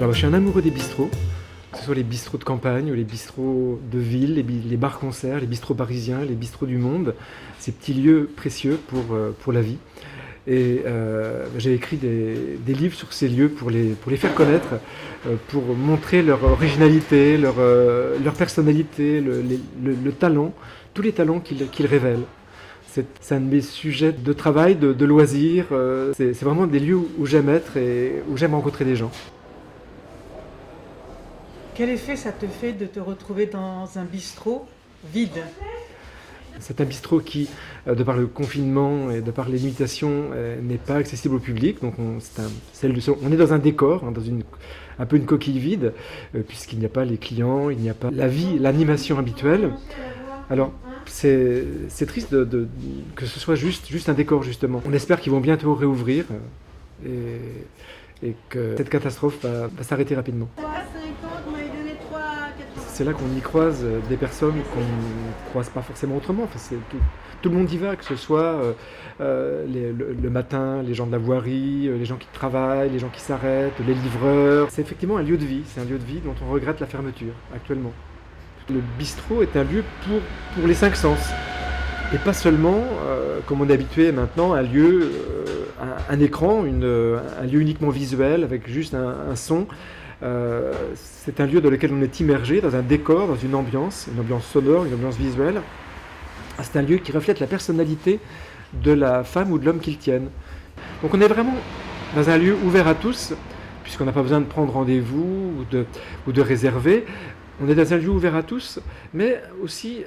Alors, je suis un amoureux des bistrots, que ce soit les bistrots de campagne ou les bistrots de ville, les bars-concerts, les bistrots parisiens, les bistrots du monde, ces petits lieux précieux pour la vie. Et j'ai écrit des livres sur ces lieux pour les faire connaître, pour montrer leur originalité, leur personnalité, le talent, tous les talents qu'ils révèlent. C'est un de mes sujets de travail, de loisirs. C'est vraiment des lieux où j'aime être et où j'aime rencontrer des gens. Quel effet ça te fait de te retrouver dans un bistrot vide ? C'est un bistrot qui, de par le confinement et de par les limitations, n'est pas accessible au public. Donc on est dans un décor, dans un peu une coquille vide, puisqu'il n'y a pas les clients, il n'y a pas la vie, l'animation habituelle. Alors c'est triste que ce soit juste un décor, justement. On espère qu'ils vont bientôt réouvrir et que cette catastrophe va s'arrêter rapidement. C'est là qu'on y croise des personnes qu'on ne croise pas forcément autrement. Enfin, tout le monde y va, que ce soit le matin, les gens de la voirie, les gens qui travaillent, les gens qui s'arrêtent, les livreurs. C'est effectivement un lieu de vie. C'est un lieu de vie dont on regrette la fermeture actuellement. Le bistrot est un lieu pour les cinq sens. Et pas seulement, comme on est habitué maintenant, un lieu, un écran, un lieu uniquement visuel avec juste un son. C'est un lieu dans lequel on est immergé, dans un décor, dans une ambiance sonore, une ambiance visuelle. C'est un lieu qui reflète la personnalité de la femme ou de l'homme qu'ils tiennent. Donc on est vraiment dans un lieu ouvert à tous, puisqu'on n'a pas besoin de prendre rendez-vous ou de réserver. On est dans un lieu ouvert à tous, mais aussi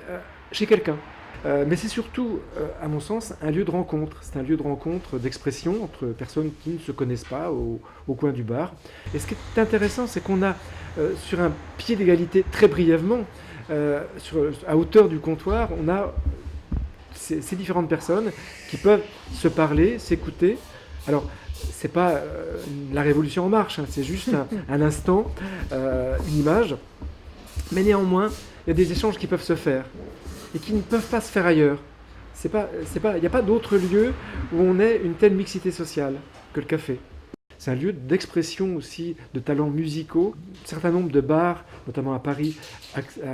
chez quelqu'un. Mais c'est surtout, à mon sens, un lieu de rencontre. C'est un lieu de rencontre, d'expression entre personnes qui ne se connaissent pas au coin du bar. Et ce qui est intéressant, c'est qu'on a, sur un pied d'égalité très brièvement, à hauteur du comptoir, on a ces différentes personnes qui peuvent se parler, s'écouter. Alors, c'est pas la révolution en marche, c'est juste un instant, une image. Mais néanmoins, il y a des échanges qui peuvent se faire et qui ne peuvent pas se faire ailleurs. Il n'y a pas d'autre lieu où on ait une telle mixité sociale que le café. C'est un lieu d'expression aussi de talents musicaux. Un certain nombre de bars, notamment à Paris,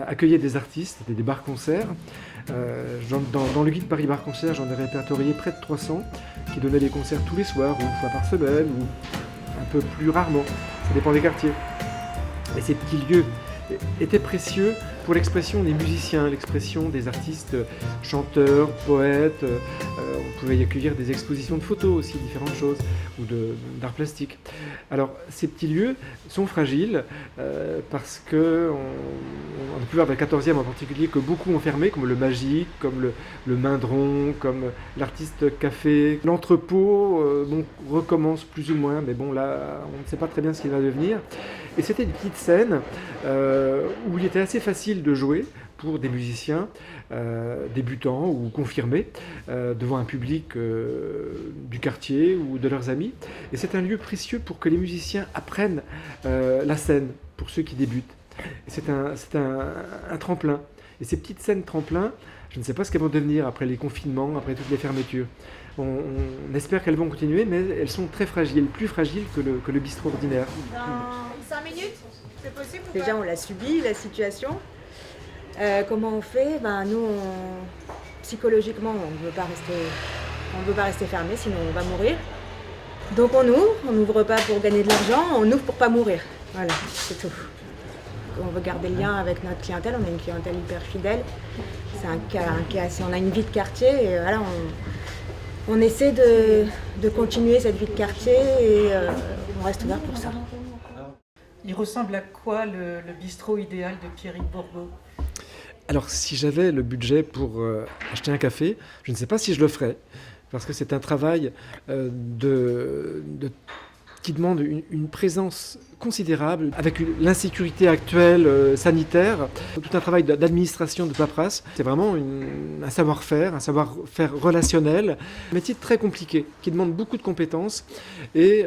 accueillaient des artistes, des bars-concerts. Dans le guide Paris Bar-Concert, j'en ai répertorié près de 300 qui donnaient des concerts tous les soirs, ou une fois par semaine, ou un peu plus rarement. Ça dépend des quartiers. Et ces petits lieux étaient précieux pour l'expression des musiciens, l'expression des artistes, chanteurs, poètes. On pouvait y accueillir des expositions de photos aussi, différentes choses, ou d'art plastique. Alors, ces petits lieux sont fragiles parce qu'on a pu voir dans le 14e en particulier que beaucoup ont fermé, comme le Magique, comme le Mindron, comme l'artiste Café. L'entrepôt recommence plus ou moins, mais bon, là, on ne sait pas très bien ce qu'il va devenir. Et c'était des petites scènes où il était assez facile de jouer pour des musiciens débutants ou confirmés devant un public du quartier ou de leurs amis. Et c'est un lieu précieux pour que les musiciens apprennent la scène pour ceux qui débutent. Et c'est un tremplin. Et ces petites scènes tremplins, je ne sais pas ce qu'elles vont devenir après les confinements, après toutes les fermetures. On espère qu'elles vont continuer, mais elles sont très fragiles, plus fragiles que le bistrot ordinaire. Dans 5 minutes, c'est possible ou pas ? Déjà, on l'a subi, la situation. Comment on fait ? Nous, psychologiquement, on ne veut pas rester fermé, sinon on va mourir. Donc on n'ouvre pas pour gagner de l'argent, on ouvre pour pas mourir. Voilà, c'est tout. On veut garder le lien avec notre clientèle, on a une clientèle hyper fidèle. On a une vie de quartier et voilà, on essaie de continuer cette vie de quartier et on reste ouvert pour ça. Il ressemble à quoi le bistrot idéal de Pierrick Bourgault ? Alors, si j'avais le budget pour acheter un café, je ne sais pas si je le ferais, parce que c'est un travail qui demande une présence considérable, avec l'insécurité actuelle sanitaire, tout un travail d'administration, de paperasse. C'est vraiment un savoir-faire relationnel, un métier très compliqué, qui demande beaucoup de compétences, et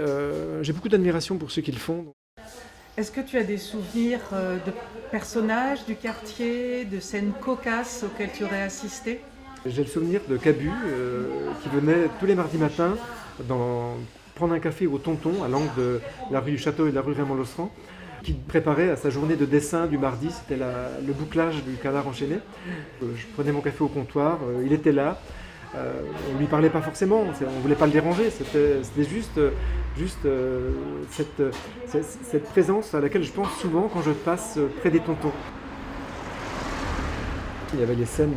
j'ai beaucoup d'admiration pour ceux qui le font. Est-ce que tu as des souvenirs de personnages du quartier, de scènes cocasses auxquelles tu aurais assisté ? J'ai le souvenir de Cabu qui venait tous les mardis matins prendre un café au Tonton, à l'angle de la rue du Château et de la rue Raymond-Losserand, qui préparait à sa journée de dessin du mardi, c'était le bouclage du Canard enchaîné. Je prenais mon café au comptoir, il était là, on ne lui parlait pas forcément, on ne voulait pas le déranger, c'était juste cette présence à laquelle je pense souvent quand je passe près des tontons. Il y avait les scènes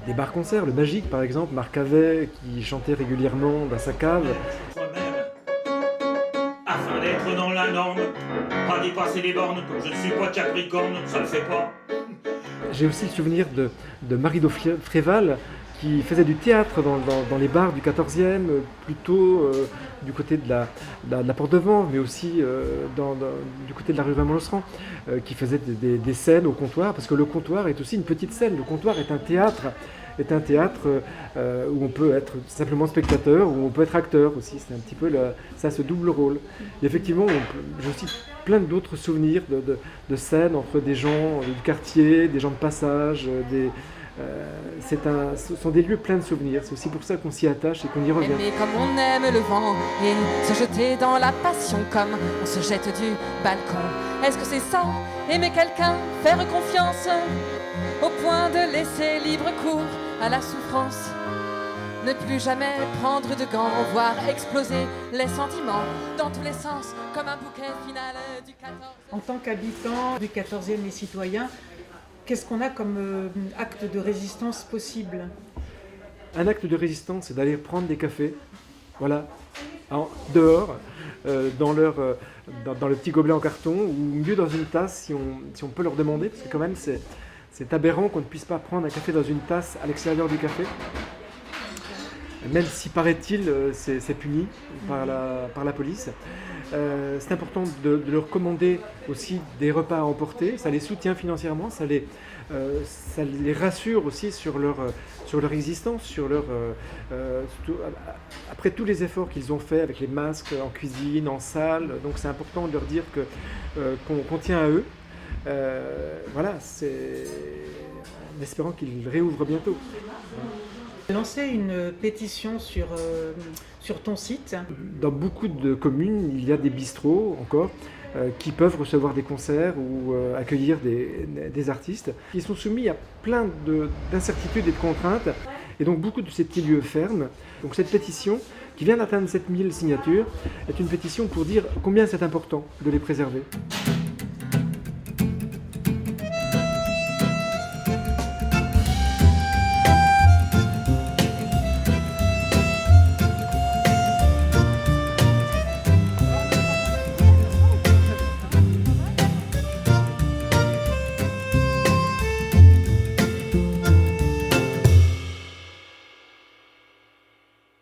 des bars-concerts, le Magique par exemple, Marc Havet qui chantait régulièrement dans sa cave. Afin d'être dans la norme, pas dépasser les bornes, comme je ne suis pas Capricorne, ça ne le fait pas. J'ai aussi le souvenir de Marie Fréval qui faisait du théâtre dans les bars du 14e, plutôt du côté de la Porte de Vanves, mais aussi du côté de la rue Raymond-Losserand, qui faisait des scènes au comptoir, parce que le comptoir est aussi une petite scène. Le comptoir est un théâtre où on peut être simplement spectateur, où on peut être acteur aussi. C'est un petit peu ça, ce double rôle. Et effectivement, j'ai aussi plein d'autres souvenirs de scènes entre des gens du quartier, des gens de passage, ce sont des lieux pleins de souvenirs. C'est aussi pour ça qu'on s'y attache et qu'on y revient. Aimer comme on aime le vent et se jeter dans la passion comme on se jette du balcon. Est-ce que c'est ça, aimer quelqu'un, faire confiance au point de laisser libre cours à la souffrance? Ne plus jamais prendre de gants, voir exploser les sentiments dans tous les sens comme un bouquet final du 14e. En tant qu'habitant du 14e et citoyen, qu'est-ce qu'on a comme acte de résistance possible? Un acte de résistance, c'est d'aller prendre des cafés, voilà, dehors, dans le petit gobelet en carton, ou mieux dans une tasse, si on peut leur demander, parce que quand même c'est aberrant qu'on ne puisse pas prendre un café dans une tasse à l'extérieur du café. Même si, paraît-il, c'est puni par la police. C'est important de leur commander aussi des repas à emporter. Ça les soutient financièrement, ça les rassure aussi sur leur existence, après tous les efforts qu'ils ont faits avec les masques en cuisine, en salle. Donc c'est important de leur dire qu'on tient à eux. Voilà, en espérant qu'ils réouvrent bientôt. Lancer une pétition sur ton site. Dans beaucoup de communes, il y a des bistrots encore qui peuvent recevoir des concerts ou accueillir des artistes. Ils sont soumis à plein d'incertitudes et de contraintes, et donc beaucoup de ces petits lieux ferment. Donc cette pétition, qui vient d'atteindre 7000 signatures, est une pétition pour dire combien c'est important de les préserver.